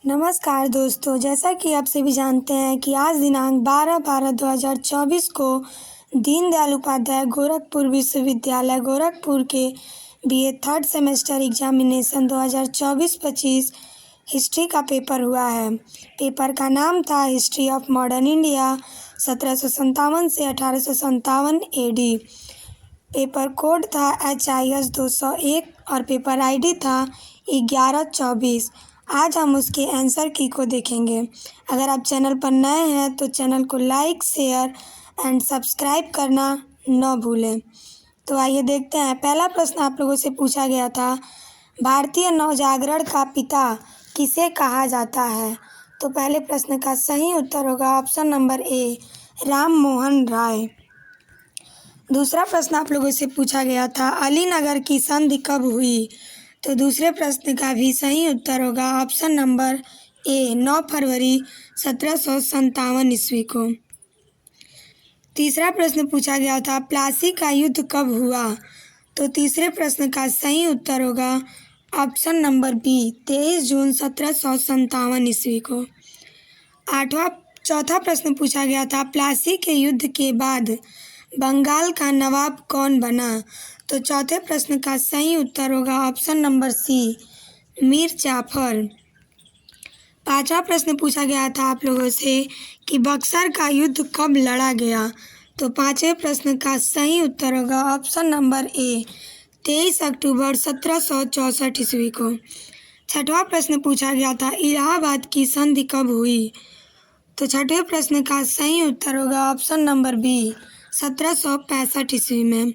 नमस्कार दोस्तों, जैसा कि आप सभी जानते हैं कि आज दिनांक 12/12/2024 को दीनदयाल उपाध्याय गोरखपुर विश्वविद्यालय गोरखपुर के BA third semester examination 2024-25 history का पेपर हुआ है। पेपर का नाम था हिस्ट्री ऑफ मॉडर्न इंडिया 1757 से 1857 AD। पेपर कोड था HIS 201 और पेपर ID था 1124। आज हम उसके आंसर की को देखेंगे। अगर आप चैनल पर नए हैं तो चैनल को लाइक, शेयर एंड सब्सक्राइब करना न भूलें। तो आइए देखते हैं। पहला प्रश्न आप लोगों से पूछा गया था, भारतीय नवजागरण का पिता किसे कहा जाता है? तो पहले प्रश्न का सही उत्तर होगा option number A, Ram Mohan Roy. दूसरा प्रश्न आप लोगों से पूछा गया था, अलीनगर की संधि कब हुई? तो दूसरे प्रश्न का भी सही उत्तर होगा ऑप्शन नंबर ए, 9 फरवरी 1757 ईस्वी को। तीसरा प्रश्न पूछा गया था, प्लासी का युद्ध कब हुआ? तो तीसरे प्रश्न का सही उत्तर होगा ऑप्शन नंबर बी, 23 जून 1757 ईस्वी को। चौथा प्रश्न पूछा गया था, प्लासी के युद्ध के बाद बंगाल का नवाब कौन बना? तो चौथे प्रश्न का सही उत्तर होगा option number C, Mir Jafar. पांचवा प्रश्न पूछा गया था आप लोगों से कि बक्सर का युद्ध कब लड़ा गया? तो पांचवें प्रश्न का सही उत्तर होगा ऑप्शन नंबर ए, 23 अक्टूबर 1764 ईस्वी को। छठवां प्रश्न पूछा गया था, इलाहाबाद की संधि कब हुई? तो छठवें प्रश्न का सही उत्तर होगा ऑप्शन नंबर बी, 1765 ईस्वी में।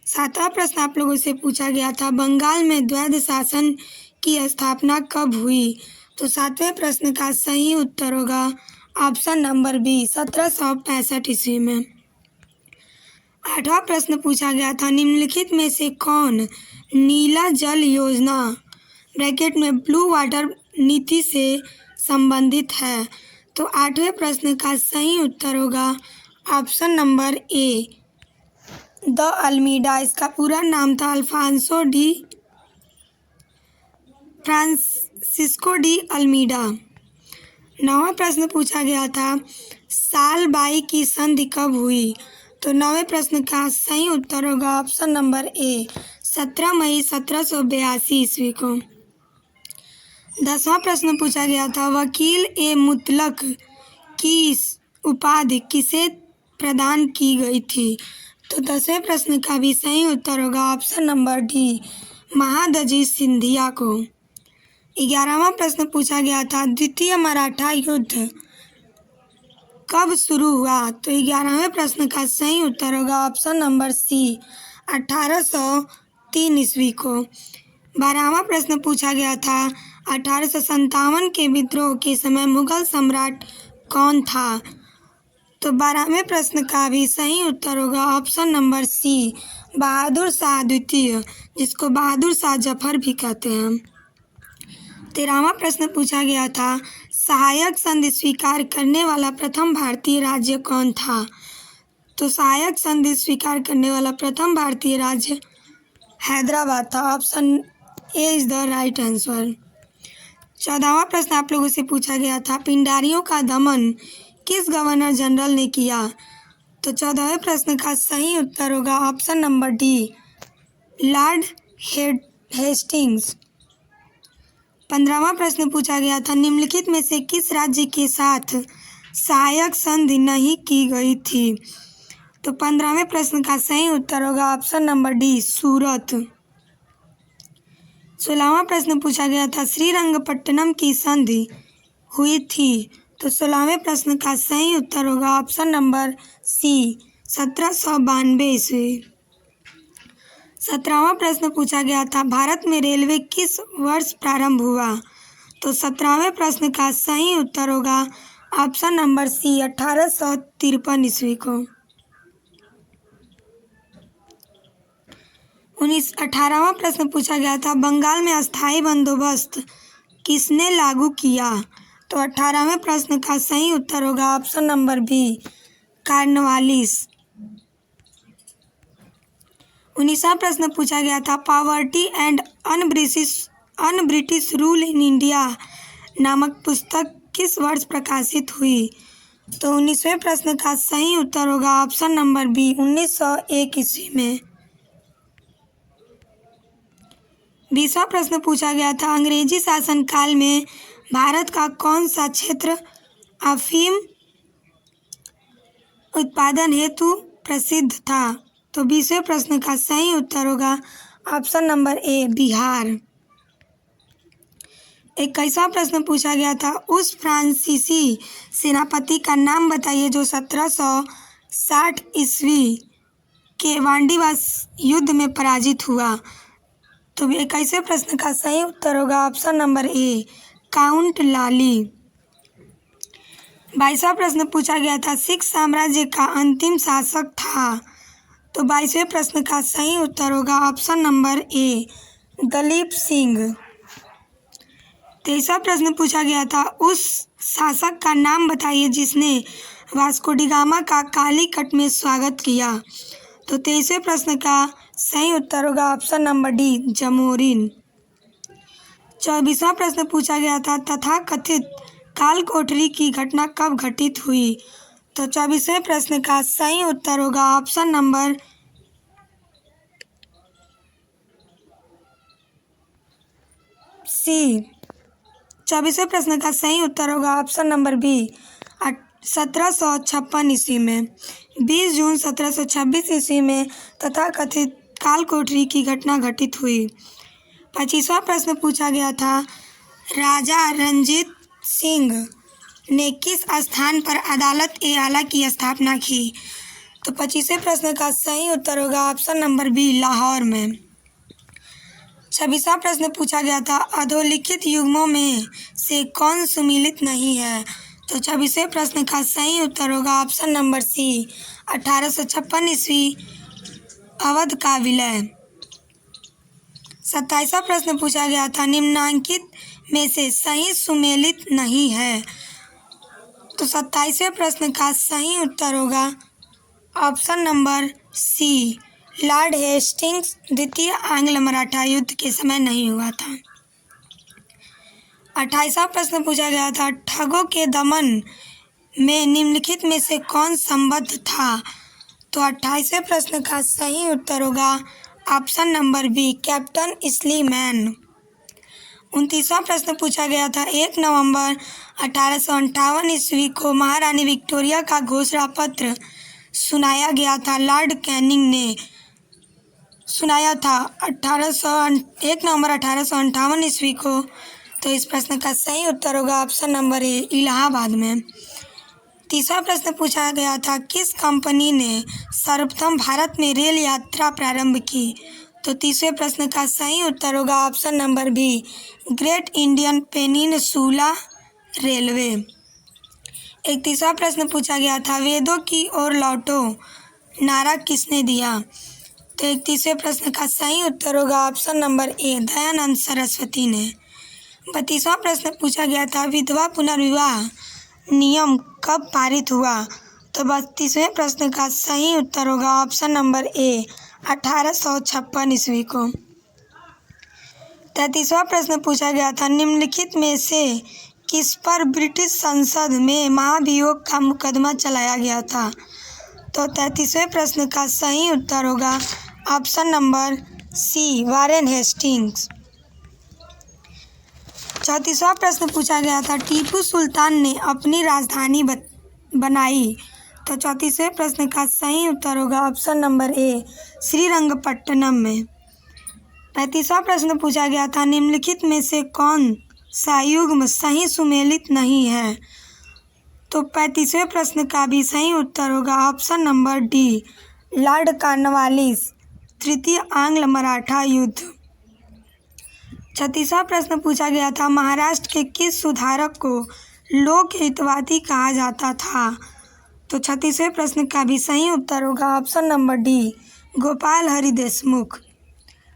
सातवां प्रश्न आप लोगों से पूछा गया था, बंगाल में द्वैध शासन की स्थापना कब हुई? तो सातवें प्रश्न का सही उत्तर होगा ऑप्शन नंबर बी, 1765 ईस्वी में। आठवां प्रश्न पूछा गया था, निम्नलिखित में से कौन नीला जल योजना ब्रैकेट में ब्लू वाटर नीति से संबंधित है? तो आठवें प्रश्न का सही उत्तर होगा ऑप्शन नंबर ए, द अल्मीडा। इसका पूरा नाम था फ्रांसिस्को डी अल्मीडा। नौवां प्रश्न पूछा गया था, साल बाई की संधि कब हुई? तो नौवें प्रश्न का सही उत्तर होगा ऑप्शन नंबर ए, 17 मई 1782 ईस्वी को। 10वां प्रश्न पूछा गया था, वकील ए मुतलक की उपाधि किसे प्रदान की गई थी? तो 10वें प्रश्न का भी सही उत्तर होगा option number D, Mahadji Scindia को। 11वां प्रश्न पूछा गया था, द्वितीय मराठा युद्ध कब शुरू हुआ? तो 11वें प्रश्न का सही उत्तर होगा ऑप्शन नंबर सी, 1803 ईस्वी को। 12वां प्रश्न पूछा गया था, 1857 के विद्रोह के समय मुगल सम्राट कौन था? तो 12वें प्रश्न का भी सही उत्तर होगा ऑप्शन नंबर सी, बहादुर शाह द्वितीय, जिसको बहादुर शाह जफर भी कहते हैं। 13वां प्रश्न पूछा गया था, सहायक संधि स्वीकार करने वाला प्रथम भारतीय राज्य कौन था? तो सहायक संधि स्वीकार करने वाला प्रथम भारतीय राज्य हैदराबाद था। Option A is the right answer. 14वां प्रश्न आप लोगों से पूछा गया था, पिंडारियों का दमन किस गवर्नर जनरल ने किया? तो 14वें प्रश्न का सही उत्तर होगा option number D, Lord Hastings. 15वां प्रश्न पूछा गया था, निम्नलिखित में से किस राज्य के साथ सहायक संधि नहीं की गई थी? तो 15वें प्रश्न का सही उत्तर होगा ऑप्शन नंबर डी, सूरत। 16वां प्रश्न पूछा गया था, श्रीरंगपट्टनम की संधि हुई थी? तो 16वें प्रश्न का सही उत्तर होगा ऑप्शन नंबर सी, 1792 ईस्वी। 17वां प्रश्न पूछा गया था, भारत में रेलवे किस वर्ष प्रारंभ हुआ? तो 17वें प्रश्न का सही उत्तर होगा ऑप्शन नंबर सी, 1853 ईस्वी को। 18वां प्रश्न पूछा गया था, बंगाल में अस्थायी बंदोबस्त किसने लागू किया? तो 18वें प्रश्न का सही उत्तर होगा ऑप्शन नंबर बी, कॉर्नवालिस। 19वां प्रश्न पूछा गया था, poverty and un British rule in India नामक पुस्तक किस वर्ष प्रकाशित हुई? तो 19वें प्रश्न का सही उत्तर होगा ऑप्शन नंबर बी 1901 ईस्वी में। 20वां प्रश्न पूछा गया था, अंग्रेजी शासनकाल में भारत का कौन सा क्षेत्र अफीम उत्पादन हेतु प्रसिद्ध था? तो 20वें प्रश्न का सही उत्तर होगा ऑप्शन नंबर ए बिहार। 21वां प्रश्न पूछा गया था, उस फ्रांसीसी सेनापति का नाम बताइए जो 1760 ईस्वी के वांडीवास युद्ध में पराजित हुआ। तो 21वें प्रश्न का सही उत्तर होगा ऑप्शन नंबर ए काउंट लाली। 22वां प्रश्न पूछा गया था, सिख साम्राज्य का अंतिम शासक था। तो 22वें प्रश्न का सही उत्तर होगा option number A Dalip Singh. 23वां प्रश्न पूछा गया था, उस शासक का नाम बताइए जिसने वास्को डी गामा का कालीकट में स्वागत किया। तो 23वें प्रश्न का सही उत्तर होगा ऑप्शन नंबर डी जमोरिन। 24वां प्रश्न पूछा गया था, तथाकथित काल कोठरी की घटना कब घटित हुई? तो 24वें प्रश्न का सही उत्तर होगा ऑप्शन नंबर सी। 24वें प्रश्न का सही उत्तर होगा ऑप्शन नंबर बी 1756 ईस्वी में। 20 जून 1726 ईस्वी में तथाकथित काल कोठरी की घटना घटित हुई। 25वां प्रश्न पूछा गया था, राजा रणजीत सिंह ने किस स्थान पर अदालत ए आला की स्थापना की? तो 25वें प्रश्न का सही उत्तर होगा ऑप्शन नंबर बी लाहौर में। 26वां प्रश्न पूछा गया था, अधोलिखित युग्मों में से कौन सुमेलित नहीं है? तो 26वें प्रश्न का सही उत्तर होगा ऑप्शन नंबर सी 1856 ईस्वी अवध का विलय। 27वां प्रश्न पूछा गया था, निम्नांकित में से सही सुमेलित नहीं है। तो 27वें प्रश्न का सही उत्तर होगा option number C Lord Hastings द्वितीय आंग्ल मराठा युद्ध के समय नहीं हुआ था। 28वां प्रश्न पूछा गया था, ठगों के दमन में निम्नलिखित में से कौन संबद्ध था? तो 28वें प्रश्न का सही उत्तर होगा option number B Captain Sleeman. 29वां प्रश्न पूछा गया था, 1 नवंबर 1858 ईस्वी को महारानी विक्टोरिया का घोषणा पत्र सुनाया गया था, लॉर्ड कैनिंग ने सुनाया था 1 नवंबर 1858 ईस्वी को। तो इस प्रश्न का सही उत्तर होगा ऑप्शन नंबर ए इलाहाबाद में। 30वां प्रश्न पूछा गया था, किस कंपनी ने सर्वप्रथम भारत में रेल यात्रा प्रारंभ की? तो 30वें प्रश्न का सही उत्तर होगा option number B Great Indian Peninsula Railway. 31वां प्रश्न पूछा गया था, वेदों की ओर लौटो नारा किसने दिया? तो 31वें प्रश्न का सही उत्तर होगा ऑप्शन नंबर ए दयानंद सरस्वती ने। 32वां प्रश्न पूछा गया था, विधवा पुनर्विवाह नियम कब पारित हुआ? तो 32वें प्रश्न का सही उत्तर होगा ऑप्शन नंबर ए 1856 ईस्वी को। 33वां प्रश्न पूछा गया था, निम्नलिखित में से किस पर ब्रिटिश संसद में महाभियोग का मुकदमा चलाया गया था? तो 33वें प्रश्न का सही उत्तर होगा option number C Warren Hastings. 34वां प्रश्न पूछा गया था, टीपू सुल्तान ने अपनी राजधानी बनाई? तो 34वें प्रश्न का सही उत्तर होगा ऑप्शन नंबर ए श्रीरंगपट्टनम में। 35वां प्रश्न पूछा गया था, निम्नलिखित में से कौन सा युग्म सही सुमेलित नहीं है? तो 35वें प्रश्न का भी सही उत्तर होगा option number D Lord Cornwallis तृतीय आंग्ल मराठा युद्ध। 36वां प्रश्न पूछा गया था, महाराष्ट्र के किस सुधारक को लोक हितवादी कहा जाता था? तो 36वें प्रश्न का भी सही उत्तर होगा option number D Gopal Hari Deshmukh.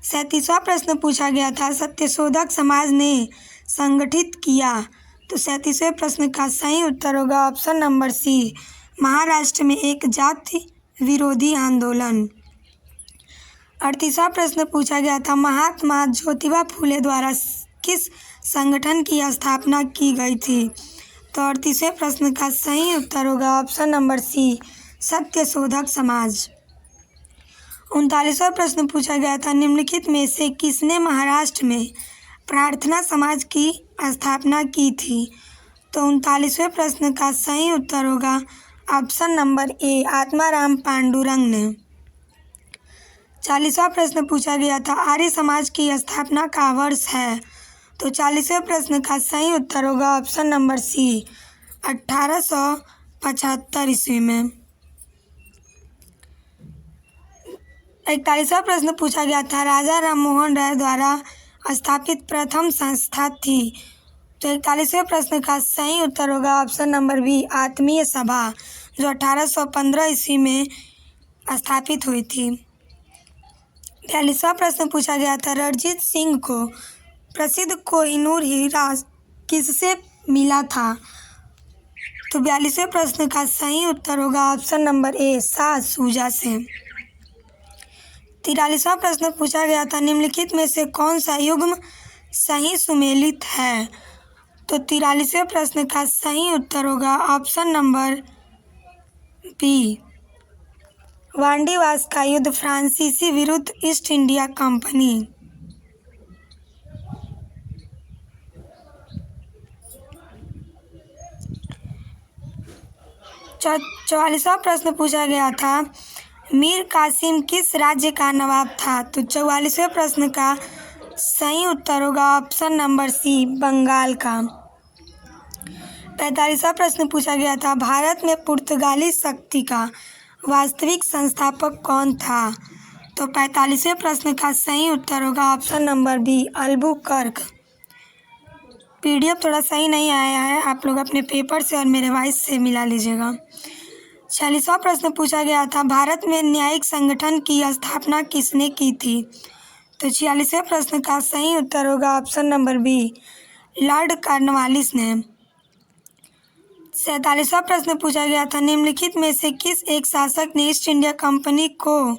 37वां प्रश्न पूछा गया था, सत्यशोधक समाज ने संगठित किया? तो 37वें प्रश्न का सही उत्तर होगा ऑप्शन नंबर सी महाराष्ट्र में एक जाति विरोधी आंदोलन। 38वां प्रश्न पूछा गया था, महात्मा ज्योतिबा फूले द्वारा किस संगठन की स्थापना की गई थी? तो 38वें प्रश्न का सही उत्तर होगा ऑप्शन नंबर सी, सत्य शोधक समाज। 39वां प्रश्न पूछा गया था, निम्नलिखित में से किसने महाराष्ट्र में प्रार्थना समाज की स्थापना की थी? तो 39वें प्रश्न का सही उत्तर होगा ऑप्शन नंबर ए, आत्माराम पांडुरंग ने। 40वां प्रश्न पूछा गया था, आर्य समाज की स्थापना का वर्ष है? तो 40वें प्रश्न का सही उत्तर होगा ऑप्शन नंबर सी, 1875 ईस्वी में। 41वां प्रश्न पूछा गया था, राजा राममोहन राय द्वारा स्थापित प्रथम संस्था थी? तो 41वें प्रश्न का सही उत्तर होगा ऑप्शन नंबर बी, आत्मीय सभा, जो 1815 ईस्वी में स्थापित हुई थी। 42वां प्रश्न पूछा गया था, रणजीत सिंह को प्रसिद्ध कोहिनूर हीरा किससे मिला था? तो 42वें प्रश्न का सही उत्तर होगा ऑप्शन नंबर ए, शाह शुजा से। 43वां प्रश्न पूछा गया था, निम्नलिखित में से कौन सा युग्म सही सुमेलित है? तो 43वें प्रश्न का सही उत्तर होगा ऑप्शन नंबर बी, वांडीवास का युद्ध फ्रांसीसी विरुद्ध ईस्ट इंडिया कंपनी। 44वां प्रश्न पूछा गया था, मीर कासिम किस राज्य का नवाब था? तो 44वें प्रश्न का सही उत्तर होगा ऑप्शन नंबर सी, बंगाल का। 45वां प्रश्न पूछा गया था, भारत में पुर्तगाली शक्ति का वास्तविक संस्थापक कौन था? तो 45वें प्रश्न का सही उत्तर होगा option number B, Albuquerque. PDF थोड़ा सही नहीं आया है, आप लोग अपने पेपर से और मेरे वॉइस से मिला लीजिएगा। 46वां प्रश्न पूछा गया था, भारत में न्यायिक संगठन की स्थापना किसने की थी? तो 46वें प्रश्न का सही उत्तर होगा option number B, Lord Cornwallis ने। 47वां प्रश्न पूछा गया था, निम्नलिखित में से किस एक शासक ने ईस्ट इंडिया कंपनी को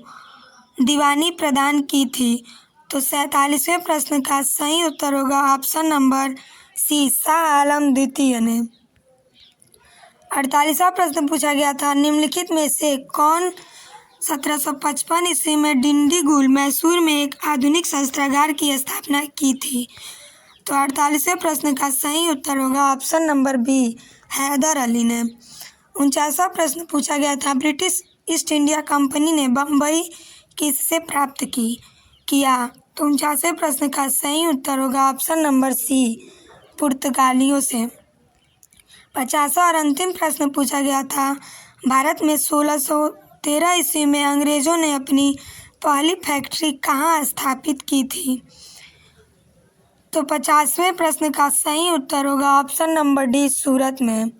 दीवानी प्रदान की थी? तो 47वें प्रश्न का सही उत्तर होगा ऑप्शन नंबर सी, शाह आलम द्वितीय ने। 48वां प्रश्न पूछा गया था, निम्नलिखित में से कौन 1755 ईस्वी में डिंडीगुल मैसूर में एक आधुनिक शस्त्रागार की स्थापना की थी? तो 48वें प्रश्न का सही उत्तर होगा option number B, Haider Ali ने। 49वां प्रश्न पूछा गया था, ब्रिटिश ईस्ट इंडिया कंपनी ने बम्बई किससे प्राप्त किया? तो 49वें प्रश्न का सही उत्तर होगा ऑप्शन नंबर सी, पुर्तगालियों से। 50वां और अंतिम प्रश्न पूछा गया था, भारत में 1613 ईस्वी में अंग्रेजों ने अपनी पहली फैक्ट्री कहाँ स्थापित की थी? तो 50वें प्रश्न का सही उत्तर होगा ऑप्शन नंबर डी, सूरत में।